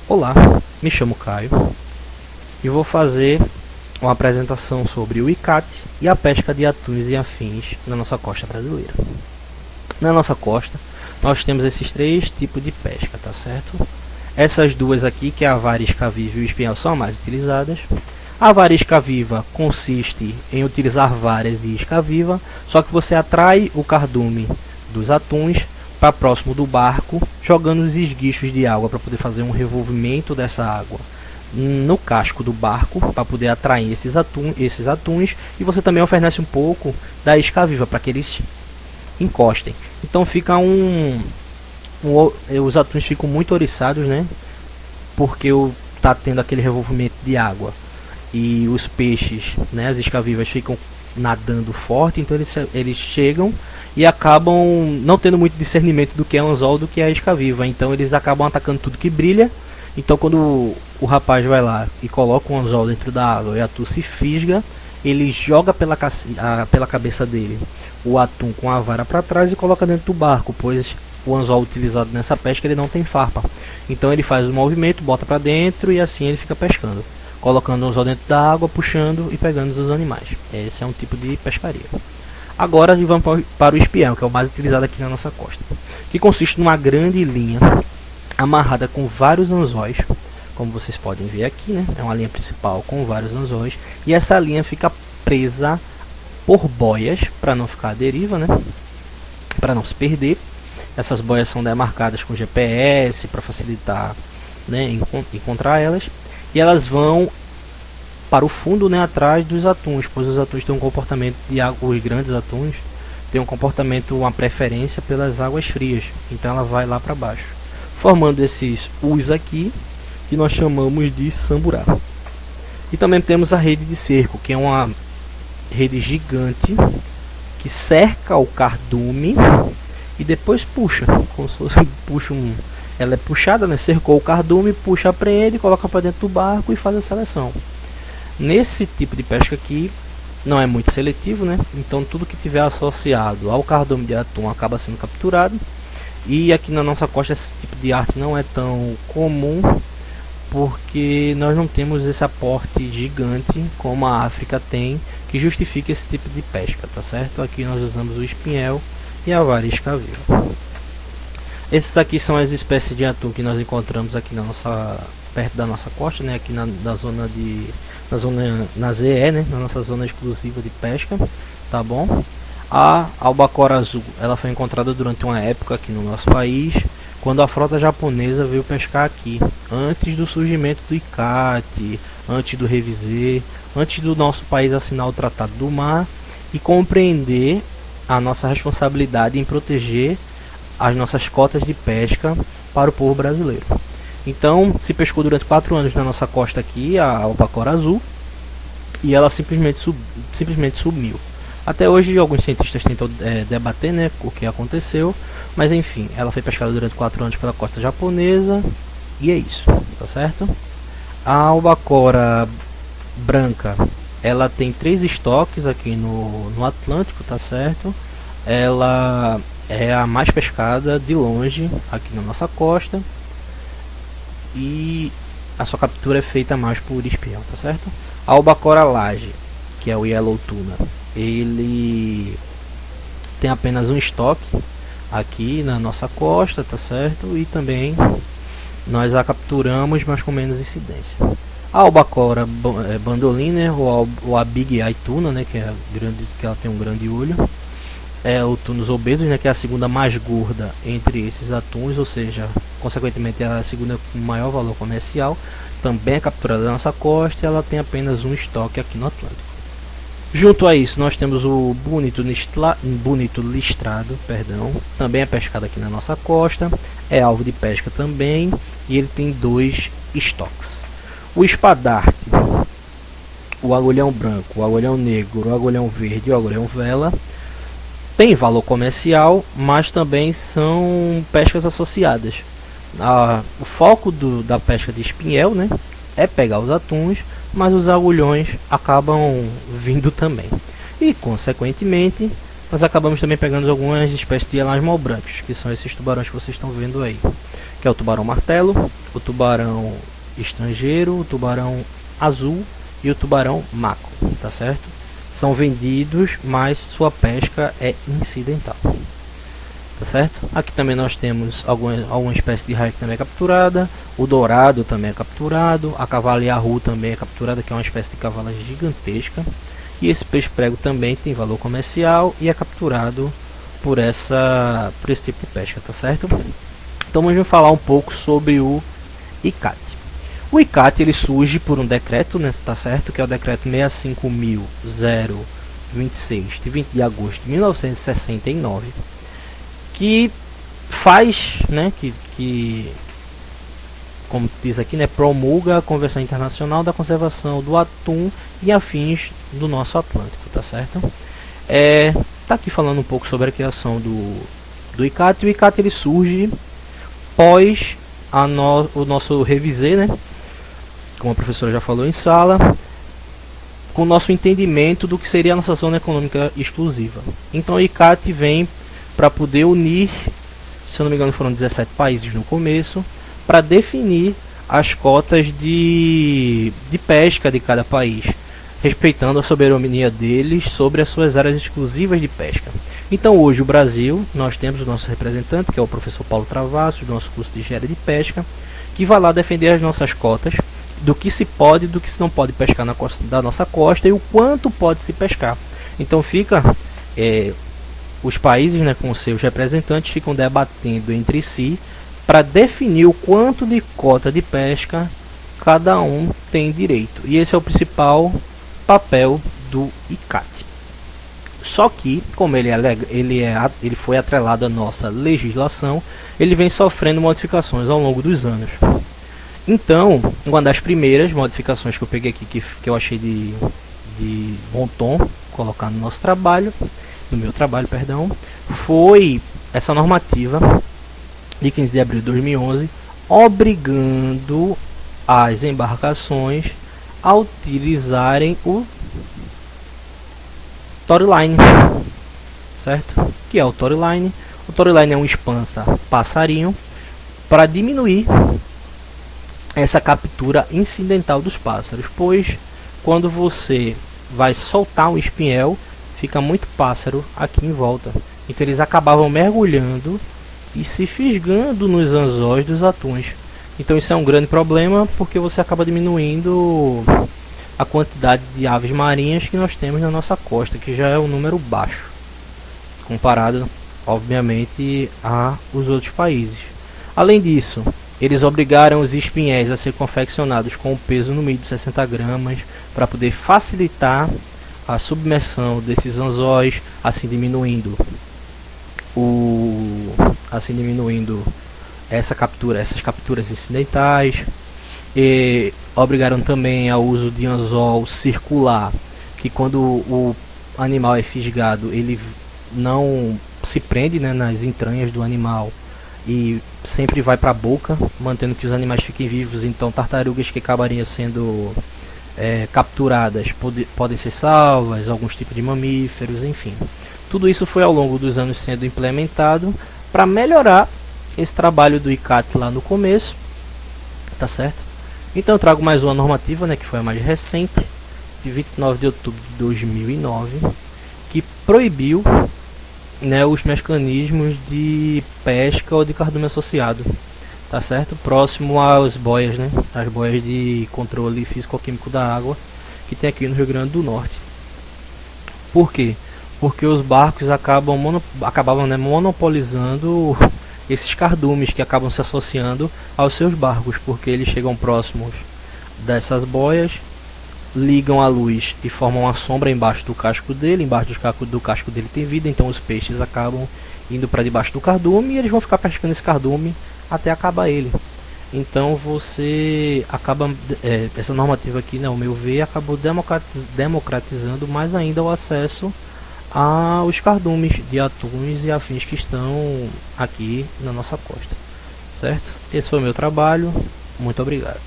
Olá, me chamo Caio e vou fazer uma apresentação sobre o ICAT e a pesca de atuns e afins na nossa costa brasileira. Na nossa costa, nós temos esses três tipos de pesca, tá certo? Essas duas aqui, que é a vara isca-viva e o espinhel, são as mais utilizadas. A vara isca-viva consiste em utilizar varas de isca-viva, só que você atrai o cardume dos atuns para próximo do barco, jogando os esguichos de água para poder fazer um revolvimento dessa água no casco do barco, para poder atrair esses atuns, e você também oferece um pouco da isca viva para que eles encostem. Então fica os atuns ficam muito oriçados, né? Porque tá tendo aquele revolvimento de água e os peixes, né, as isca-vivas ficam nadando forte, então eles chegam e acabam não tendo muito discernimento do que é anzol do que é isca-viva, então eles acabam atacando tudo que brilha. Então quando o rapaz vai lá e coloca um anzol dentro da água e o atum se fisga, ele joga pela cabeça dele o atum com a vara para trás e coloca dentro do barco, pois o anzol utilizado nessa pesca ele não tem farpa. Então ele faz o movimento, bota para dentro e assim ele fica pescando, colocando o anzol dentro da água, puxando e pegando os animais. Esse é um tipo de pescaria. Agora vamos para o espião, que é o mais utilizado aqui na nossa costa, que consiste numa grande linha amarrada com vários anzóis, como vocês podem ver aqui, né? É uma linha principal com vários anzóis, e essa linha fica presa por boias para não ficar à deriva, né? Para não se perder. Essas boias são demarcadas com GPS para facilitar, né, encontrar elas, e elas vão para o fundo, né, atrás dos atuns, pois os atuns têm um comportamento de água, os grandes atuns têm um comportamento, uma preferência pelas águas frias, então ela vai lá para baixo, formando esses U's aqui, que nós chamamos de samburá. E também temos a rede de cerco, que é uma rede gigante que cerca o cardume e depois puxa, como se fosse, ela é puxada, né? Cercou o cardume, puxa, apreende, coloca para dentro do barco e faz a seleção. Nesse tipo de pesca aqui não é muito seletivo, né? Então tudo que tiver associado ao cardume de atum acaba sendo capturado. E aqui na nossa costa esse tipo de arte não é tão comum, porque nós não temos esse aporte gigante como a África tem, que justifica esse tipo de pesca, tá certo? Aqui nós usamos o espinhel e a vara isca-viva. Esses aqui são as espécies de atum que nós encontramos aqui perto da nossa costa, né? Aqui na ZE, né? Na nossa zona exclusiva de pesca, tá bom? A albacora azul, ela foi encontrada durante uma época aqui no nosso país, quando a frota japonesa veio pescar aqui, antes do surgimento do ICAT, antes do Revisê, antes do nosso país assinar o Tratado do Mar e compreender a nossa responsabilidade em proteger as nossas cotas de pesca para o povo brasileiro. Então se pescou durante 4 anos na nossa costa aqui a albacora azul, e ela simplesmente sumiu. Até hoje alguns cientistas tentam debater, né, o que aconteceu, mas enfim, ela foi pescada durante 4 anos pela costa japonesa e é isso, tá certo? A albacora branca, ela tem 3 estoques aqui no Atlântico, tá certo? Ela é a mais pescada de longe aqui na nossa costa e a sua captura é feita mais por espião, tá certo? A albacora laje, que é o yellow tuna, ele tem apenas um estoque aqui na nossa costa, tá certo? E também nós a capturamos, mas com menos incidência. A albacora bandolim, né, ou a big eye tuna, né, que ela tem um grande olho, é o tunus obesus, né, que é a segunda mais gorda entre esses atuns, ou seja, consequentemente é a segunda com maior valor comercial, também é capturada na nossa costa e ela tem apenas um estoque aqui no Atlântico. Junto a isso nós temos o bonito listrado, também é pescado aqui na nossa costa, é alvo de pesca também e ele tem 2 estoques. O espadarte, o agulhão branco, o agulhão negro, o agulhão verde e o agulhão vela tem valor comercial, mas também são pescas associadas. O foco da pesca de espinhel, né, é pegar os atuns, mas os agulhões acabam vindo também. E consequentemente nós acabamos também pegando algumas espécies de elasmobranquios, que são esses tubarões que vocês estão vendo aí, que é o tubarão martelo, o tubarão estrangeiro, o tubarão azul e o tubarão maco, tá certo? São vendidos, mas sua pesca é incidental, tá certo? Aqui também nós temos alguma espécie de raia que também é capturada, o dourado também é capturado, a cavalearu também é capturada, que é uma espécie de cavala gigantesca, e esse peixe prego também tem valor comercial e é capturado por esse tipo de pesca, tá certo? Então vamos falar um pouco sobre o ICCAT. O ICCAT ele surge por um decreto, né, tá certo? Que é o decreto 65.026 de 20 de agosto de 1969, que faz, né, que como diz aqui, né, promulga a Convenção Internacional da Conservação do Atum e afins do nosso Atlântico, tá certo? Tá aqui falando um pouco sobre a criação do ICCAT. O ICCAT ele surge pós o nosso revisê, né, como a professora já falou em sala, com o nosso entendimento do que seria a nossa zona econômica exclusiva. Então o ICCAT vem para poder unir, se eu não me engano foram 17 países no começo, para definir as cotas de pesca de cada país, respeitando a soberania deles sobre as suas áreas exclusivas de pesca. Então hoje o Brasil, nós temos o nosso representante, que é o professor Paulo Travassos, do nosso curso de Engenharia de Pesca, que vai lá defender as nossas cotas, do que se pode e do que se não pode pescar na costa da nossa costa e o quanto pode se pescar. Então fica os países, né, com seus representantes ficam debatendo entre si para definir o quanto de cota de pesca cada um tem direito. E esse é o principal papel do ICCAT. Só que, como ele foi atrelado à nossa legislação, ele vem sofrendo modificações ao longo dos anos. Então, uma das primeiras modificações que eu peguei aqui, que eu achei de bom tom colocar no nosso trabalho, no meu trabalho, perdão, foi essa normativa de 15 de abril de 2011, obrigando as embarcações a utilizarem o Toryline, certo? Que é o Toryline. O Toryline é um espansa passarinho para diminuir essa captura incidental dos pássaros, pois quando você vai soltar um espinhel, fica muito pássaro aqui em volta. Então eles acabavam mergulhando e se fisgando nos anzóis dos atuns. Então isso é um grande problema, porque você acaba diminuindo a quantidade de aves marinhas que nós temos na nossa costa, que já é um número baixo, comparado, obviamente, a os outros países. Além disso, eles obrigaram os espinhéis a ser confeccionados com um peso no mínimo de 60 gramas, para poder facilitar a submersão desses anzóis, assim diminuindo essas capturas incidentais. E obrigaram também ao uso de anzol circular, que quando o animal é fisgado, ele não se prende, né, nas entranhas do animal e sempre vai para a boca, mantendo que os animais fiquem vivos. Então tartarugas que acabariam sendo capturadas podem ser salvas, alguns tipos de mamíferos, enfim. Tudo isso foi ao longo dos anos sendo implementado para melhorar esse trabalho do ICCAT lá no começo, tá certo? Então eu trago mais uma normativa, né, que foi a mais recente, de 29 de outubro de 2009, que proibiu, né, os mecanismos de pesca ou de cardume associado, tá certo? Próximo às boias, né, as boias de controle físico-químico da água que tem aqui no Rio Grande do Norte. Por quê? Porque os barcos acabavam, né, monopolizando esses cardumes que acabam se associando aos seus barcos, porque eles chegam próximos dessas boias, ligam a luz e formam uma sombra embaixo do casco dele. Embaixo do casco dele tem vida, então os peixes acabam indo para debaixo do cardume e eles vão ficar pescando esse cardume até acabar ele. Então você acaba, essa normativa aqui, né, ao meu ver, acabou democratizando mais ainda o acesso aos cardumes de atuns e afins que estão aqui na nossa costa, certo? Esse foi o meu trabalho, muito obrigado.